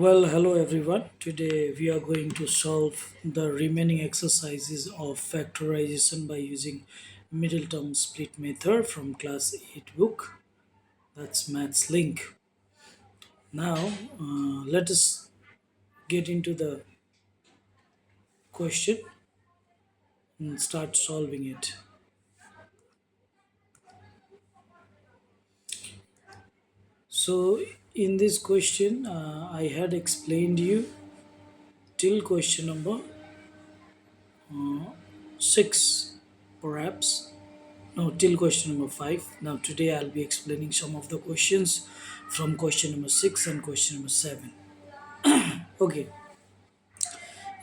Well, hello everyone. Today we are going to solve the remaining exercises of factorization by using middle term split method from class 8 book. That's Maths Link. Now, let us get into the question and start solving it. So, in this question, I had explained you till question number 6, perhaps. No, till question number 5. Now, today I'll be explaining some of the questions from question number 6 and question number 7. Okay,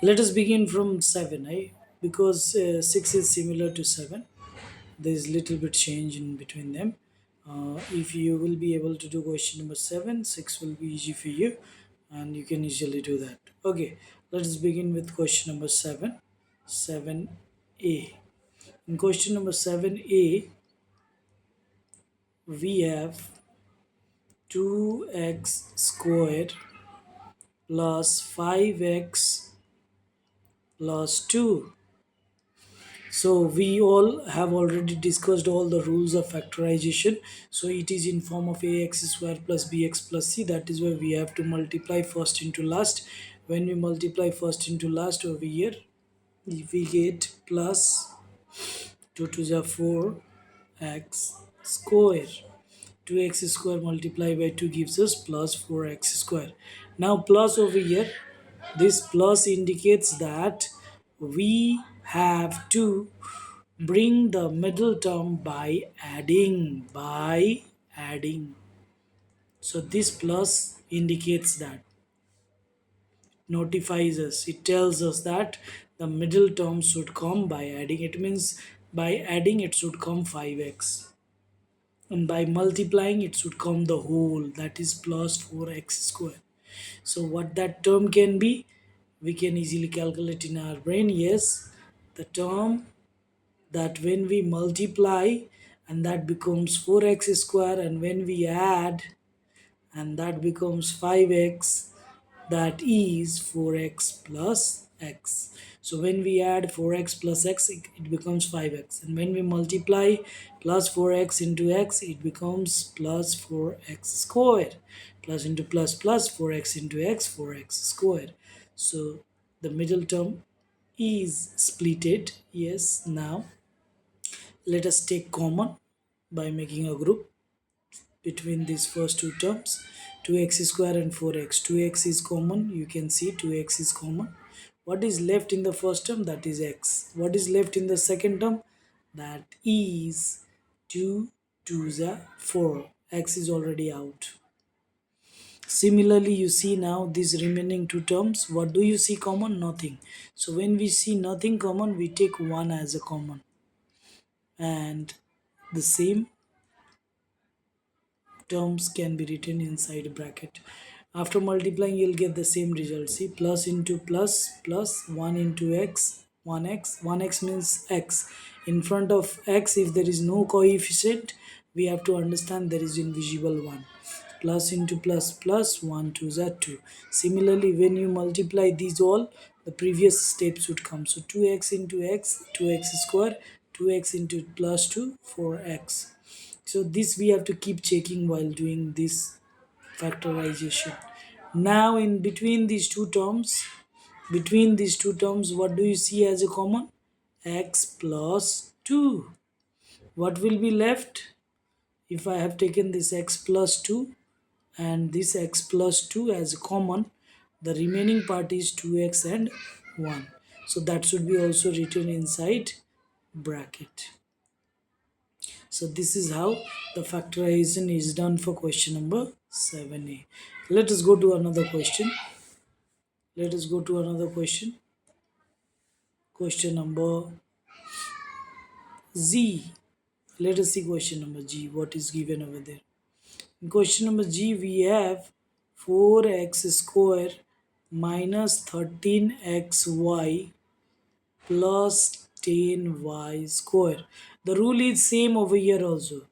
let us begin from 7, because 6 is similar to 7. There's little bit change in between them. If you will be able to do question number 7, 6 will be easy for you and you can easily do that. Okay, let us begin with question number 7. 7a. In question number 7a, we have 2x squared plus 5x plus 2. So we all have already discussed all the rules of factorization. So it is in form of ax square plus bx plus c. That is why we have to multiply first into last. When we multiply first into last over here, we get plus 2 to the 4x square. 2x square multiplied by 2 gives us plus 4x square. Now plus over here, this plus indicates that we have to bring the middle term by adding. So this plus indicates that, notifies us, it tells us that the middle term should come by adding. It means by adding it should come 5x, and by multiplying it should come the whole, that is plus 4x square. So what that term can be, we can easily calculate in our brain. Yes, the term that when we multiply and that becomes 4x square, and when we add and that becomes 5x, that is 4x plus x. So when we add 4x plus x, it becomes 5x, and when we multiply plus 4x into x, it becomes plus 4x squared, plus into plus plus 4x into x, 4x squared. So the middle term is splitted. Yes, now let us take common by making a group between these first two terms. 2x square and 4x. 2x is common. You can see 2x is common. What is left in the first term? That is x. What is left in the second term? That is 2 to the 4. X is already out. Similarly, you see now these remaining two terms. What do you see common? Nothing. So when we see nothing common, we take 1 as a common. And the same terms can be written inside bracket. After multiplying, you'll get the same result. See, plus into plus, plus 1 into x, 1x. 1x means x. In front of x, if there is no coefficient, we have to understand there is invisible 1. Plus into plus, plus 1 to the 2. Similarly, when you multiply these all, the previous steps would come. So 2x into x, 2x square, 2x into plus 2, 4x. So this we have to keep checking while doing this factorization. Now in between these two terms, what do you see as a common? X plus 2. What will be left if I have taken this x plus 2 and this x plus 2 as common? The remaining part is 2x and 1. So that should be also written inside bracket. So this is how the factorization is done for question number 7a. Let us go to another question. Let us go to another question. Question number Z. Let us see question number G. What is given over there? In question number G, we have 4x square minus 13xy plus 10y square. The rule is same over here also.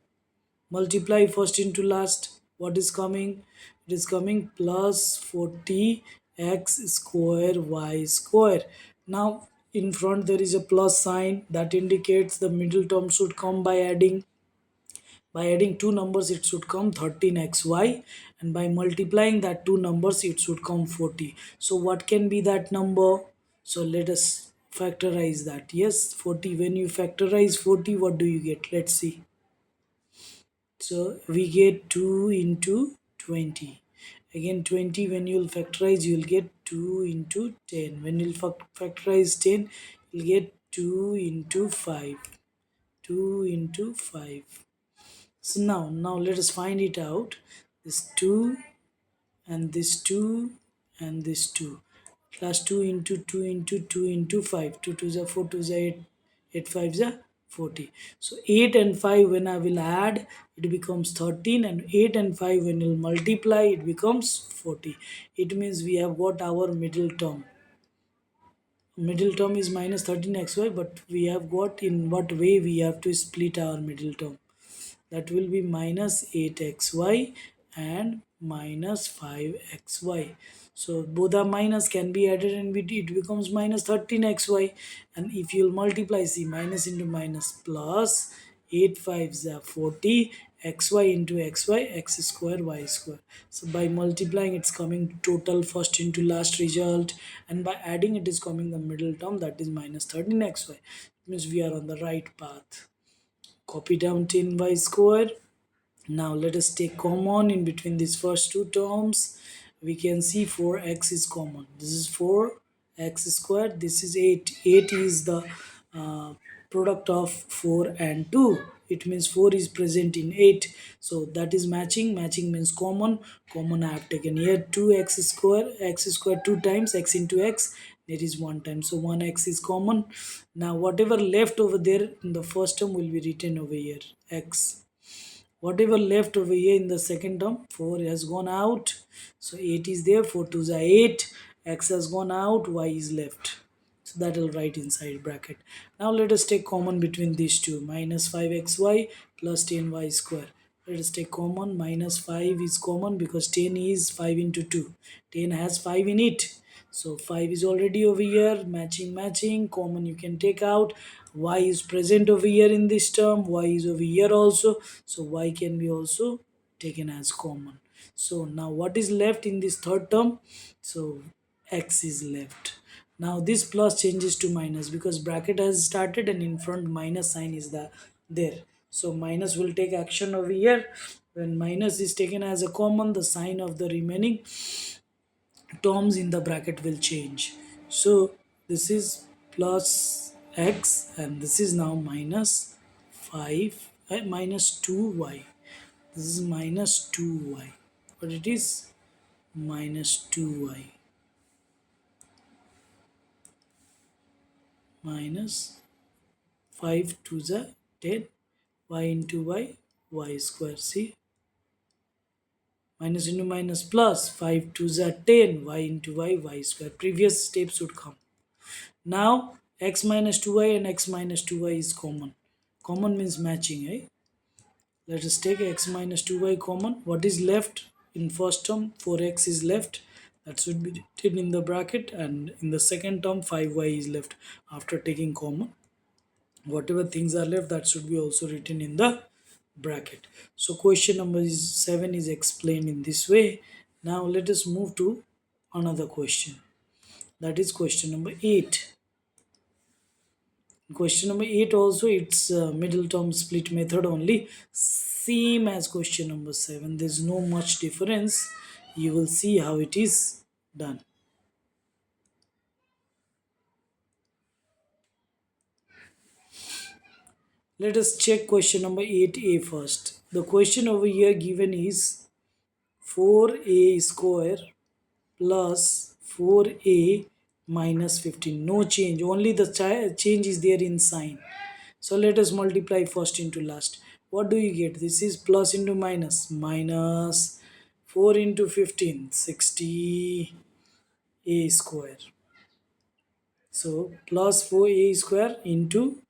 Multiply first into last. What is coming? It is coming plus 40 x square y square. Now in front there is a plus sign that indicates the middle term should come by adding two numbers it should come 13xy, and by multiplying that two numbers it should come 40. So what can be that number? So let us factorize that. Yes, 40. When you factorize 40, what do you get? Let's see. So we get 2 into 20. Again 20, when you'll factorize you'll get 2 into 10. When you'll factorize 10, you'll get 2 into 5. 2 into 5. So now let us find it out. This 2 and this 2 and this 2. Plus 2 into 2 into 2 into 5. 2 2 is 4, 2 is 8, 8 5 is 40. So 8 and 5 when I will add, it becomes 13, and 8 and 5 when you will multiply, it becomes 40. It means we have got our middle term. Middle term is minus 13xy, but we have got in what way we have to split our middle term. That will be minus 8xy and minus 5xy. So both are minus can be added and it becomes minus 13xy. And if you'll multiply, see, minus into minus plus 8 5s are 40, xy into xy, x square y square. So by multiplying it's coming total first into last result, and by adding it is coming the middle term, that is minus 13xy. It means we are on the right path. Copy down 10y square. Now let us take common in between these first two terms. We can see 4x is common. This is 4x squared. This is 8. 8 is the uh, product of 4 and 2. It means 4 is present in 8. So that is matching. Matching means common. Common I have taken here 2x square. X square 2 times. X into x. There is 1 time. So 1x is common. Now whatever left over there in the first term will be written over here. X. Whatever left over here in the second term, 4 has gone out, so 8 is there. 4 2s are 8, x has gone out, y is left, so that will write inside bracket. Now let us take common between these two. Minus 5xy plus 10y square. Let us take common. Minus 5 is common because 10 is 5 into 2. 10 has 5 in it. So 5 is already over here. Matching. Common you can take out. Y is present over here in this term. Y is over here also. So y can be also taken as common. So now what is left in this third term? So x is left. Now this plus changes to minus because bracket has started and in front minus sign is there. So minus will take action over here. When minus is taken as a common, the sign of the remaining terms in the bracket will change. So this is plus x and this is now minus 5 minus 2y. This is minus 2y, but it is minus 2y minus 5 to the 10, y into y square. See, minus into minus plus 5 to the 10, y into y square. Previous steps would come. Now x minus 2y and x minus 2y is common. Common means matching, eh? Let us take x minus 2y common. What is left in first term? 4x is left. That should be written in the bracket, and in the second term 5y is left after taking common. Whatever things are left, that should be also written in the bracket. So question number 7 is explained in this way. Now let us move to another question. That is question number 8. Question number 8 also, it's middle term split method only, same as question number 7. There's no much difference. You will see how it is done. Let us check question number 8a first. The question over here given is 4a square plus 4a minus 15. No change, only the change is there in sign. So let us multiply first into last. What do you get? This is plus into minus. Minus 4 into 15, 60 a square. So plus 4a square into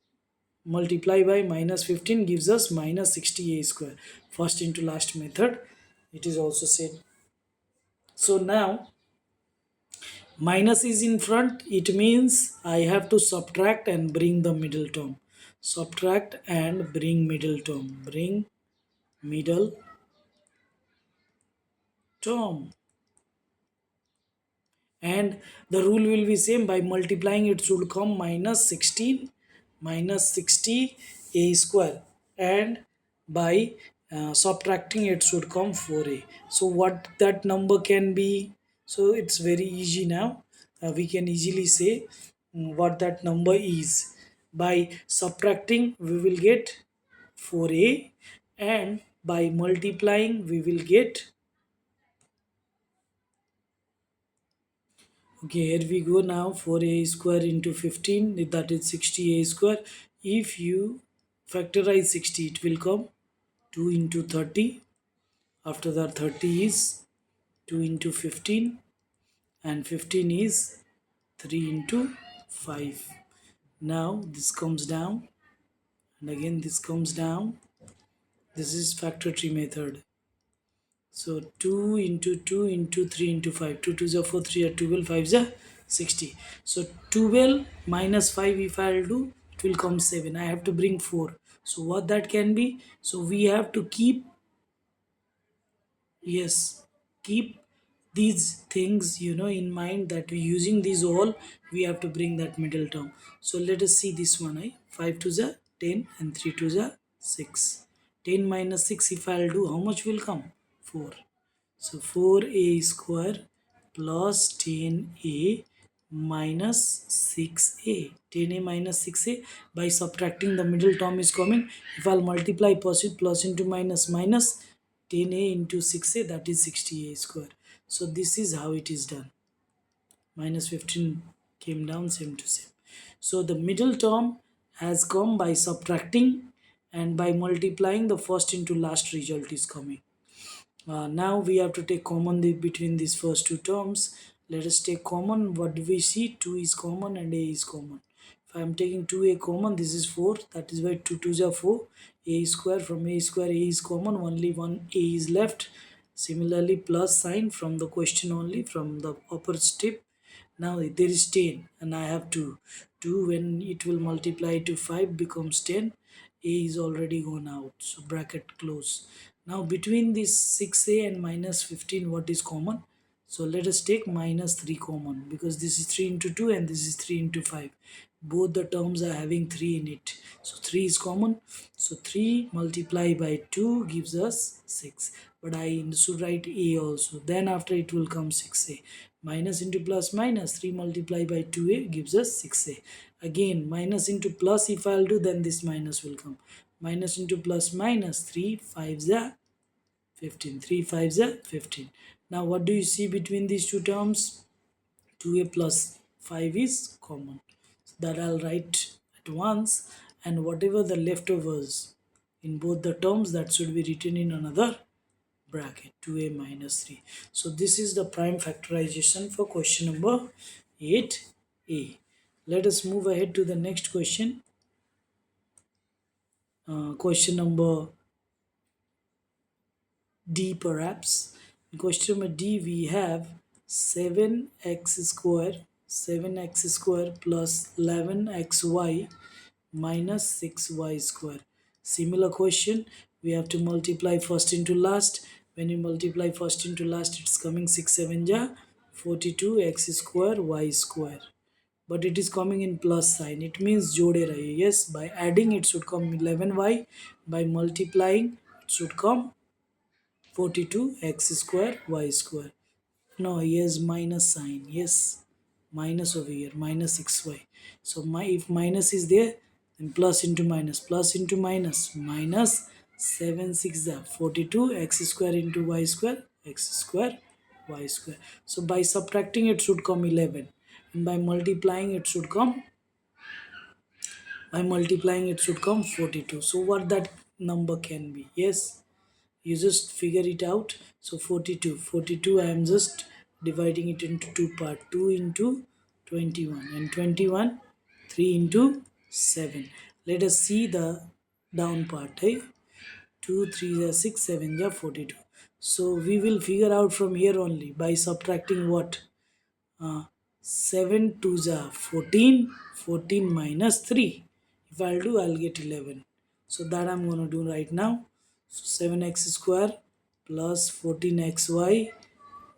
multiply by minus 15 gives us minus 60 a square. First into last method. It is also said So now minus is in front, it means I have to subtract and bring the middle term. Subtract and bring middle term. Bring middle term. And the rule will be same. By multiplying it should come minus 16 minus 60 a square, and by subtracting it should come 4a. So what that number can be? So it's very easy now. We can easily say what that number is. By subtracting we will get 4a, and by multiplying we will get. Okay, here we go now. 4a square into 15, that is 60a square. If you factorize 60, it will come 2 into 30. After that, 30 is 2 into 15, and 15 is 3 into 5. Now this comes down, and again this comes down. This is factor tree method. So 2 into 2 into 3 into 5. 2 2 is 4, 3 are 12, 5 is 60. So 12 minus 5, if I'll do, it will come 7. I have to bring 4. So what that can be? So we have to keep, yes, keep these things, in mind, that we using these all, we have to bring that middle term. So let us see this one. 5 to the 10 and 3 to the 6. 10 minus 6, if I'll do, how much will come? 4. So 4a square plus 10a minus 6a. 10a minus 6a, by subtracting the middle term is coming. If I'll multiply plus into minus minus 10a into 6a, that is 60a square. So this is how it is done. Minus 15 came down same to same. So the middle term has come by subtracting, and by multiplying the first into last result is coming. Now we have to take common between these first two terms. Let us take common. What do we see? 2 is common and a is common. If I am taking 2a common, this is 4. That is why 2 2s are 4. A square, from a square, a is common. Only one a is left. Similarly, plus sign from the question only, from the upper step. Now there is 10 and I have 2. 2, when it will multiply to 5, becomes 10. A is already gone out, so bracket close. Now between this 6a and minus 15, what is common? So let us take minus 3 common, because this is 3 into 2 and this is 3 into 5. Both the terms are having 3 in it. So 3 is common. So 3 multiplied by 2 gives us 6. But I should write a also. Then after it will come 6a. Minus into plus minus, 3 multiplied by 2a gives us 6a. Again minus into plus, if I'll do, then this minus will come. Minus into plus minus, 3 5s are 15. 3 5s are 15. Now what do you see between these two terms? 2a plus 5 is common. So that I'll write at once, and whatever the leftovers in both the terms, that should be written in another bracket, 2a minus 3. So this is the prime factorization for question number 8a. Let us move ahead to the next question. Question number D perhaps. In question number D we have 7x square plus 11xy minus 6y square. Similar question, we have to multiply first into last. When you multiply first into last, it's coming 6 7 ja 42 x square y square. But it is coming in plus sign, it means jode rahe. Yes, by adding it should come 11y, by multiplying it should come 42 x square y square. No, here's minus sign. Yes, minus over here, minus 6y. So if minus is there, then plus into minus, minus 7 6 are 42 x square into y square, x square y square. So by subtracting it should come 11, and by multiplying it should come 42. So what that number can be? Yes, you just figure it out. So 42 I am just dividing it into two parts, 2 into 21, and 21 3 into 7. Let us see the down part. 2 3 are 6 7 are 42. So we will figure out from here only by subtracting what? uh, 7 2s are 14, 14 minus 3. If I'll do, I'll get 11. So that I'm going to do right now. So 7x square plus 14xy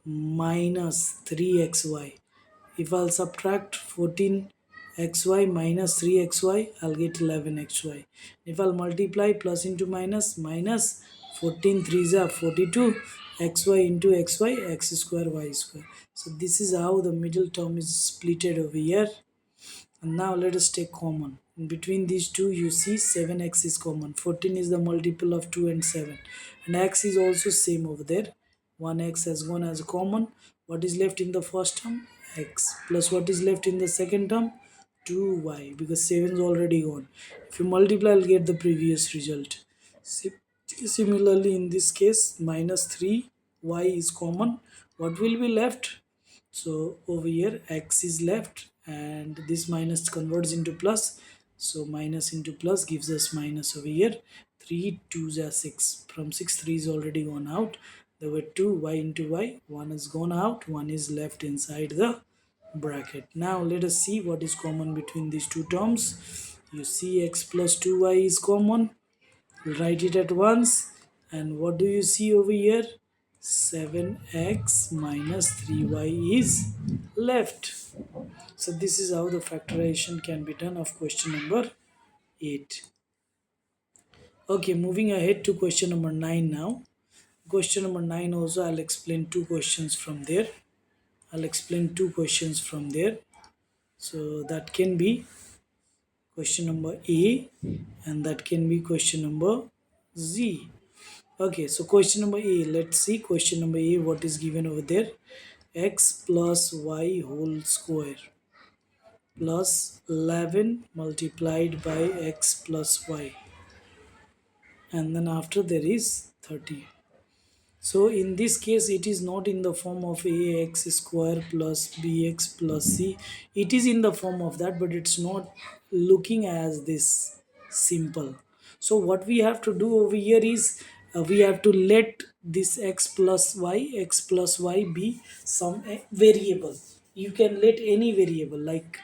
minus 3xy. If I'll subtract 14xy minus 3xy, I'll get 11xy. If I'll multiply plus into minus 14 3s are 42, xy into xy, x square y square. So this is how the middle term is splitted over here. And now let us take common. In between these two, you see 7x is common. 14 is the multiple of 2 and 7. And x is also same over there. 1x has gone as a common. What is left in the first term? X. Plus what is left in the second term? 2y. Because 7 is already gone. If you multiply, you'll get the previous result. Similarly, in this case, minus 3y is common. What will be left? So over here x is left and this minus converts into plus, so minus into plus gives us minus over here. 3 2s are 6. From 6 3 is already gone out. There were 2 y into y, 1 is gone out, 1 is left inside the bracket. Now let us see what is common between these two terms. You see x plus 2y is common. Write it at once. And what do you see over here? 7x minus 3y is left. So this is how the factorization can be done of question number 8. Okay, moving ahead to question number 9 now. Question number 9 also I'll explain two questions from there. I'll explain two questions from there. So that can be question number A and that can be question number Z. Okay, so question number A, let's see question number A, what is given over there? X plus y whole square plus 11 multiplied by x plus y, and then after there is 30. So in this case, it is not in the form of ax square plus bx plus c. It is in the form of that, but it's not looking as this simple. So what we have to do over here is we have to let this x plus y be some variable. You can let any variable, like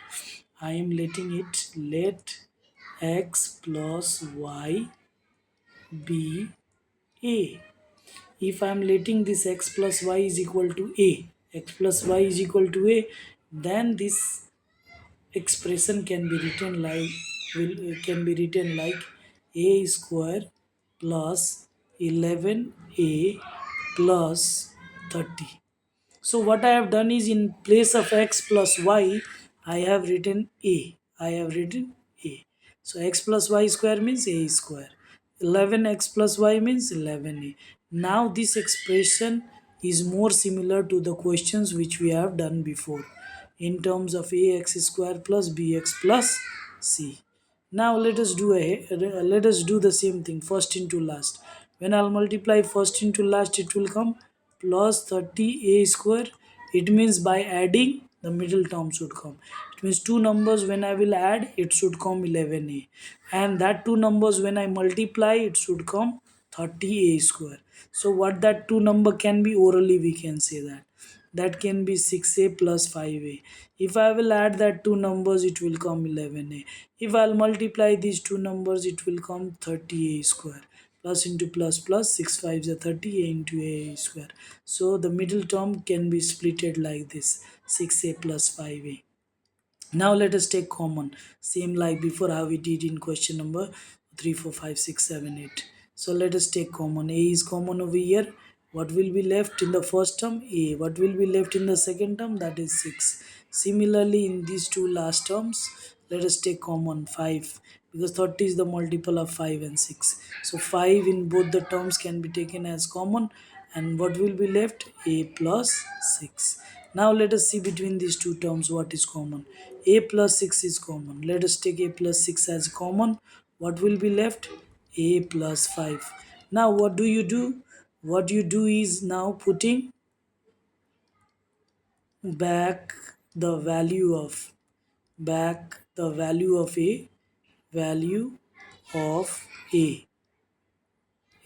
I am letting it, let x plus y be a. If I am letting this x plus y is equal to a, x plus y is equal to a, then this expression can be written like a square plus 11a plus 30. So what I have done is, in place of x plus y, I have written a. I have written a. So x plus y square means a square. 11x plus y means 11a. Now this expression is more similar to the questions which we have done before in terms of ax square plus bx plus c. Now let us do the same thing first into last. When I'll multiply first into last, it will come plus 30a square. It means by adding, the middle term should come. It means two numbers when I will add, it should come 11a, and that two numbers when I multiply, it should come 30a square. So what that two number can be, orally we can say that can be 6a plus 5a. If I will add that two numbers, it will come 11a. If I'll multiply these two numbers, it will come 30a square. Plus into plus plus, 6 5s are 30, a into a square. So the middle term can be splitted like this, 6a plus 5a. Now let us take common, same like before how we did in question number 3 4 5 6 7 8. So let us take common. A is common over here. What will be left in the first term? A. What will be left in the second term? That is 6. Similarly, in these two last terms, let us take common 5, because 30 is the multiple of 5 and 6. So 5 in both the terms can be taken as common, and what will be left? A plus 6. Now let us see between these two terms what is common. A plus 6 is common. Let us take a plus 6 as common. What will be left? A plus 5. Now what do you do? What you do is now putting back the value of value of a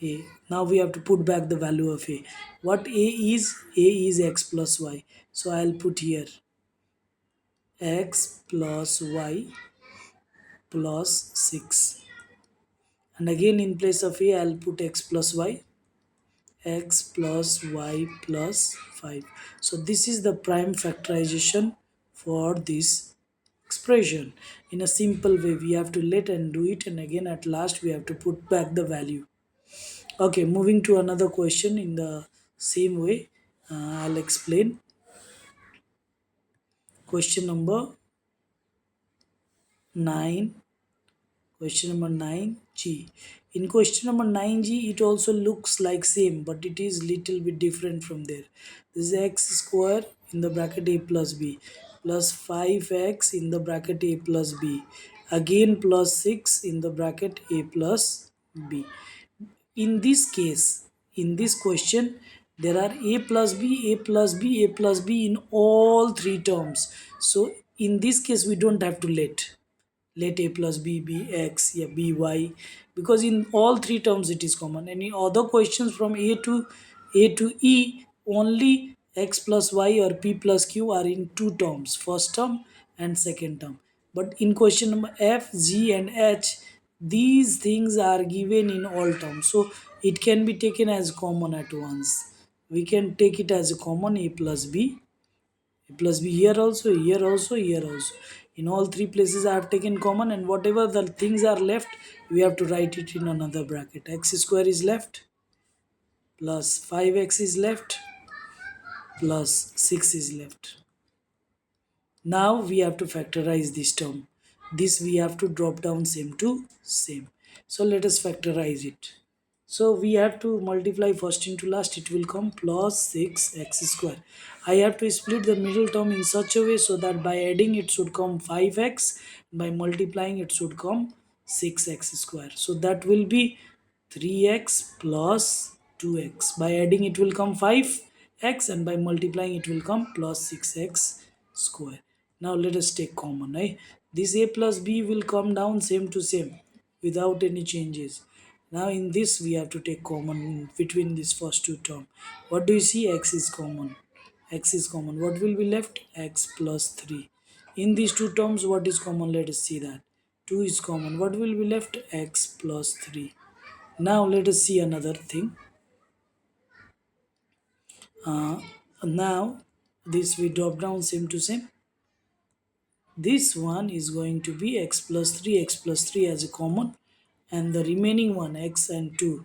A. Now we have to put back the value of A. What A is x plus y. So I'll put here x plus y plus 6. And again in place of A, I'll put x plus y, x plus y plus 5. So this is the prime factorization for this expression. In a simple way, we have to let and do it, and again at last we have to put back the value. Okay, moving to another question in the same way. I'll explain. Question number 9. Question number 9G. In question number 9G, it also looks like same, but it is little bit different from there. This is x square in the bracket a plus b plus 5x in the bracket a plus b, again plus 6 in the bracket a plus b. In this case, in this question, there are a plus b, a plus b, a plus b in all three terms. So in this case, we don't have to let a plus b be x, yeah, by, because in all three terms it is common. And in other questions from a to e, only x plus y or p plus q are in two terms, first term and second term. But in question number f, g and h, these things are given in all terms, so it can be taken as common at once. We can take it as a common a plus b, a plus b here also, here also, here also. In all three places I have taken common, and whatever the things are left, we have to write it in another bracket. X square is left, plus 5x is left, plus 6 is left. Now we have to factorize this term. This we have to drop down same to same. So let us factorize it. So we have to multiply first into last. It will come plus 6x square. I have to split the middle term in such a way so that by adding it should come 5x. By multiplying it should come 6x square. So that will be 3x plus 2x. By adding it will come 5x, and by multiplying it will come plus 6x square. Now let us take common. This a plus b will come down same to same without any changes. Now in this we have to take common between these first two terms. What do you see? X is common. X is common. What will be left? X plus 3. In these two terms, what is common? Let us see that. 2 is common. What will be left? X plus 3. Now let us see another thing. Now this we drop down same to same. This one is going to be x plus 3, x plus 3 as a common, and the remaining one, x and 2,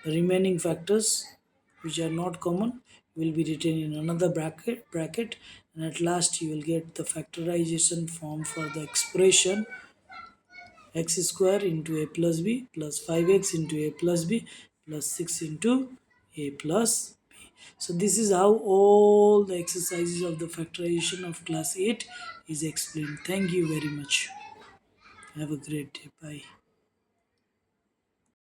the remaining factors which are not common, will be written in another bracket, and at last you will get the factorization form for the expression x square into a plus b plus 5x into a plus b plus 6 into a plus b. So this is how all the exercises of the factorization of class 8 is explained. Thank you very much. Have a great day. Bye.